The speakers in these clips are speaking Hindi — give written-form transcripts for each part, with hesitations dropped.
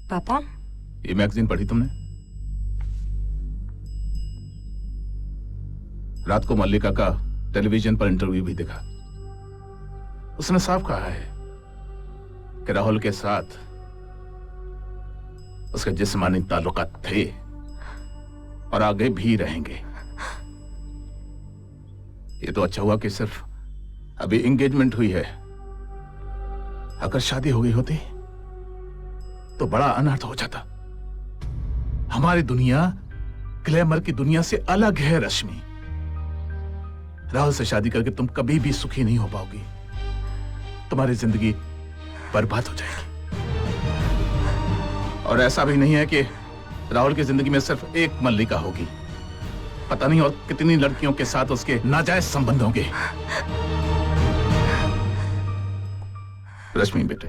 पापा, ये मैगजीन पढ़ी तुमने? रात को मल्लिका का टेलीविजन पर इंटरव्यू भी देखा। उसने साफ कहा है कि राहुल के साथ उसके जिस्मानी ताल्लुकात थे और आगे भी रहेंगे। ये तो अच्छा हुआ कि सिर्फ अभी एंगेजमेंट हुई है। अगर शादी हो गई होती तो बड़ा अनर्थ हो जाता। हमारी दुनिया ग्लैमर की दुनिया से अलग है रश्मि। राहुल से शादी करके तुम कभी भी सुखी नहीं हो पाओगी। तुम्हारी जिंदगी बर्बाद हो जाएगी। और ऐसा भी नहीं है कि राहुल की जिंदगी में सिर्फ एक मल्लिका होगी। पता नहीं और कितनी लड़कियों के साथ उसके नाजायज संबंध होंगे। रश्मि बेटे,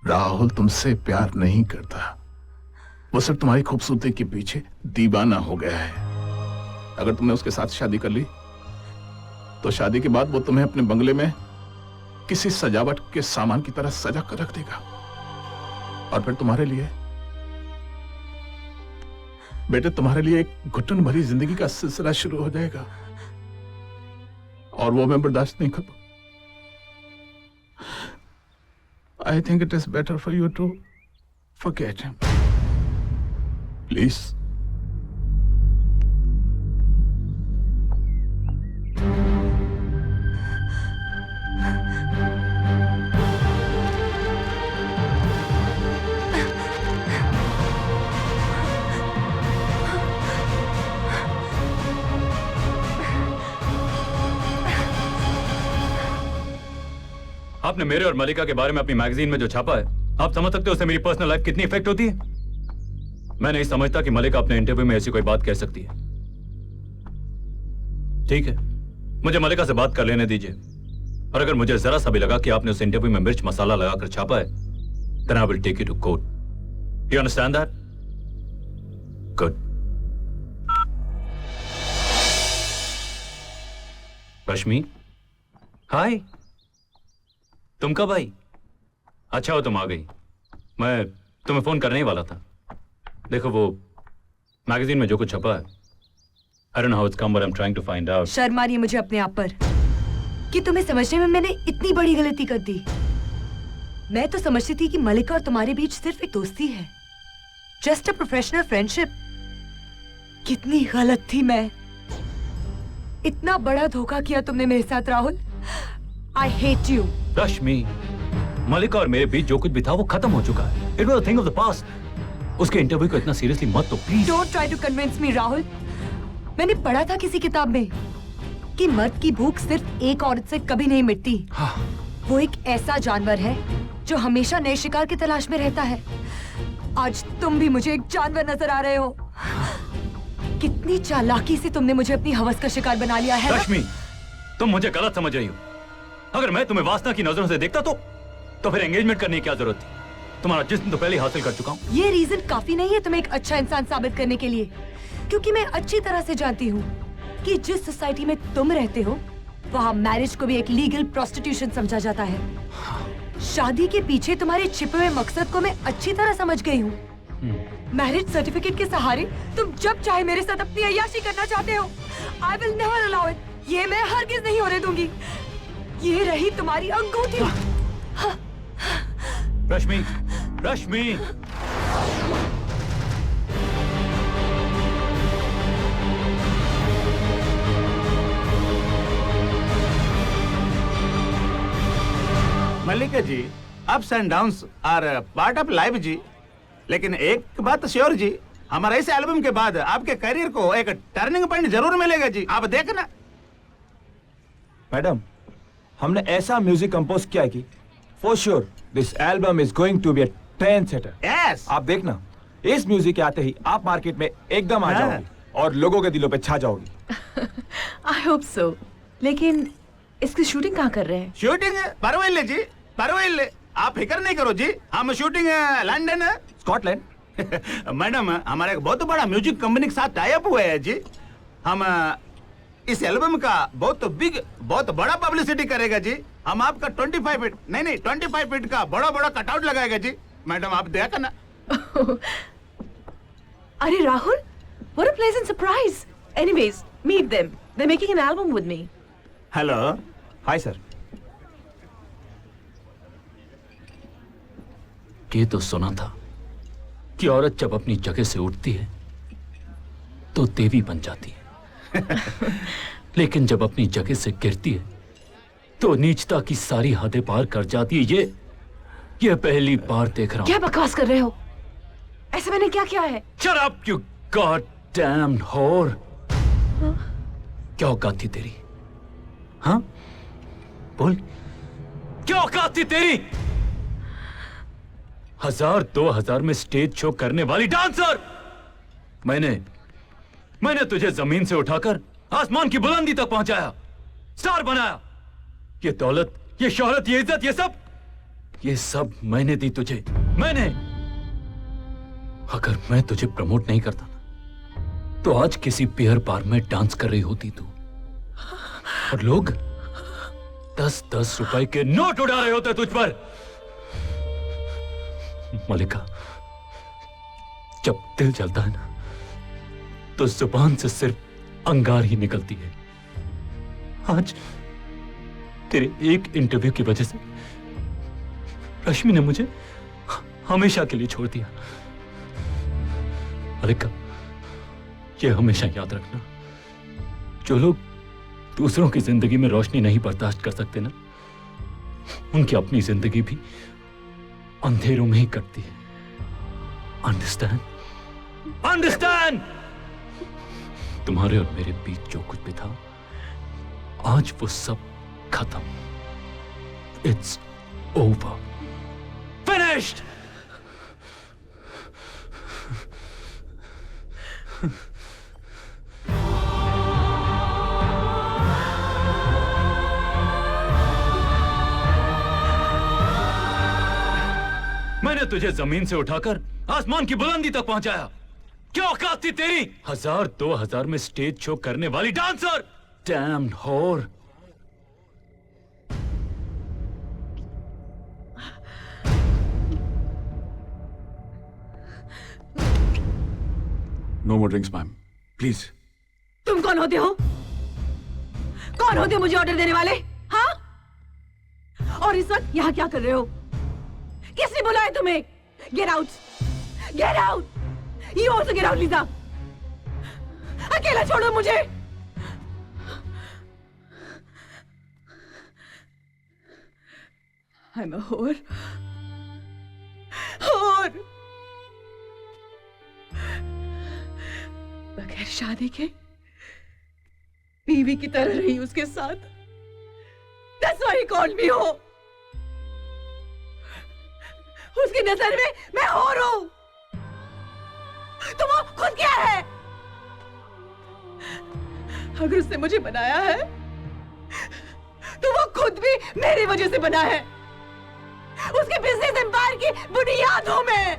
राहुल तुमसे प्यार नहीं करता। वो सिर्फ तुम्हारी खूबसूरती के पीछे दीवाना हो गया है। अगर तुमने उसके साथ शादी कर ली तो शादी के बाद वो तुम्हें अपने बंगले में किसी सजावट के सामान की तरह सजा कर रख देगा। और फिर तुम्हारे लिए बेटे, तुम्हारे लिए एक घुटन भरी जिंदगी का सिलसिला शुरू हो जाएगा और वो मैं बर्दाश्त नहीं कर पाऊंगा। I think it is better for you to forget him. Please. आपने मेरे और मलिका के बारे में अपनी मैगजीन में जो छापा है, आप समझ सकते हो उससे मेरी पर्सनल लाइफ कितनी इफेक्ट होती है? मैं नहीं समझता कि मलिका अपने इंटरव्यू में ऐसी कोई बात कह सकती है। ठीक है, मुझे मलिका से बात कर लेने दीजिए। और अगर मुझे जरा सा भी लगा कि आपने उस इंटरव्यू में मिर्च मसाला लगाकर छापा है, then I will take you to court. You understand that? Good. रश्मि, हाय। तुम कब आई? अच्छा हो तुम आ गई। मैं तुम्हें फोन करने ही वाला था। देखो वो मैगजीन में जो कुछ छपा है, I don't know how it's come, but I'm trying to find out. शर्म आ रही है मुझे अपने आप पर कि तुम्हें समझने में मैंने इतनी बड़ी गलती कर दी। मैं तो समझती थी कि मलिका और तुम्हारे बीच सिर्फ एक दोस्ती है, जस्ट अ प्रोफेशनल फ्रेंडशिप। कितनी गलत थी मैं। इतना बड़ा धोखा किया तुमने मेरे साथ राहुल। I hate you. रश्मि, मलिका और मेरे बीच जो कुछ भी था वो खत्म हो चुका है। It was a thing of the past. उसके इंटरव्यू को इतना सीरियसली मत तो please. Don't try to convince me, Rahul. मैंने पढ़ा था किसी किताब में कि मर्द की भूख सिर्फ एक औरत से कभी नहीं मिटती। हाँ। वो एक ऐसा जानवर है जो हमेशा नए शिकार की तलाश में रहता है। आज तुम भी मुझे एक जानवर नजर आ रहे हो। कितनी चालाकी से तुमने मुझे अपनी हवस का शिकार बना लिया है। रश्मि, तुम मुझे गलत समझ रही हो। अगर मैं तुम्हें वासना की नजरों से देखता तो फिर एंगेजमेंट करने की क्या जरूरत थी? तुम्हारा जिस्म तो पहले ही हासिल कर चुका हूँ। ये रीजन काफी नहीं है तुम्हें एक अच्छा इंसान साबित करने के लिए, क्योंकि मैं अच्छी तरह से जानती हूँ कि जिस सोसाइटी में तुम रहते हो वहाँ मैरिज को भी एक लीगल प्रोस्टिट्यूशन समझा जाता है। शादी के पीछे तुम्हारे छिपे हुए मकसद को मैं अच्छी तरह समझ गई हूँ। मैरिज सर्टिफिकेट के सहारे तुम जब चाहे मेरे साथ अपनी अय्याशी करना चाहते हो। I will never allow it. ये मैं हरगिज नहीं होने दूंगी। ये रही तुम्हारी अंगूठी। Rashmi, Rashmi. Mallika ji, ups and downs are part of life जी। लेकिन एक बात श्योर जी, हमारे इस एल्बम के बाद आपके करियर को एक टर्निंग पॉइंट जरूर मिलेगा जी। आप देखना। मैडम, हमने ऐसा म्यूजिक कंपोज किया कि for sure this album is going to be a trendsetter. Yes. आप देखना, इस म्यूजिक के आते ही आप मार्केट में एकदम आ जाओगी और लोगों के दिलों पे छा जाओगी। I hope so. लेकिन इसकी शूटिंग कहाँ कर रहे हैं? शूटिंग परवेल जी, परवेल। आप फिक्र नहीं करो जी, हम शूटिंग लंदन, स्कॉटलैंड। मैडम हमारा एक बहुत बड़ा म्यूजिक कंपनी के साथ टाई अप हुआ है जी। हम इस एल्बम का बहुत बड़ा पब्लिसिटी करेगा जी। हम आपका 25 फीट नहीं 25 फीट का बड़ा बड़ा कटआउट लगाएगा जी। मैडम आप देखा ना। अरे Rahul, what a pleasant surprise. Anyways, meet them. They're making an album with me. Hello. Hi, sir. ये तो सुना था कि औरत जब अपनी जगह से उठती है तो देवी बन जाती है, लेकिन जब अपनी जगह से गिरती है तो नीचता की सारी हदें पार कर जाती है। ये पहली बार देख रहा क्या हूं। बकवास कर रहे हो? ऐसा मैंने क्या किया है? Shut up, you goddamn whore! क्या औकात थी तेरी? हाँ? बोल, क्या औकात थी तेरी? 1000-2000 में स्टेज शो करने वाली डांसर! मैंने तुझे जमीन से उठाकर आसमान की बुलंदी तक पहुंचाया, स्टार बनाया। ये दौलत, ये शोहरत, ये इज्जत, ये सब मैंने दी तुझे। मैंने। अगर मैं तुझे प्रमोट नहीं करता ना, तो आज किसी बियर बार में डांस कर रही होती तू, और लोग 10-10 रुपए के नोट उड़ा रहे होते तुझ पर। मलिका, जब दिल जलता है ना, तो जुबान से सिर्फ अंगार ही निकलती है। आज तेरे एक इंटरव्यू की वजह से रश्मि ने मुझे हमेशा के लिए छोड़ दिया। मलिका, ये हमेशा याद रखना, जो लोग दूसरों की जिंदगी में रोशनी नहीं बर्दाश्त कर सकते ना, उनकी अपनी जिंदगी भी अंधेरों में ही कटती है। अंडरस्टैंड? अंडरस्टैंड? तुम्हारे और मेरे बीच जो कुछ भी था, आज वो सब खत्म। It's over, finished. मैंने तुझे जमीन से उठाकर आसमान की बुलंदी तक पहुंचाया। क्या औकात थी तेरी? 1000-2000 में स्टेज शो करने वाली डांसर। डैम होर। No more drinks, ma'am. Please. तुम कौन होते हो? कौन होते हो मुझे ऑर्डर देने वाले? हाँ? और इस वक्त यहाँ क्या कर रहे हो? किसने बुलाया तुम्हें? Get out! Get out! You also get out, Lisa! अकेला छोड़ो मुझे! I'm a whore. Whore! बगैर शादी के बीवी की तरह रही उसके साथ। That's why he called me whore. उसकी नजर में मैं हूर हूं। तो वो खुद क्या है? अगर उसने मुझे बनाया है, तो वो खुद भी मेरी वजह से बना है। उसके बिजनेस एम्पायर की बुनियाद हूं मैं।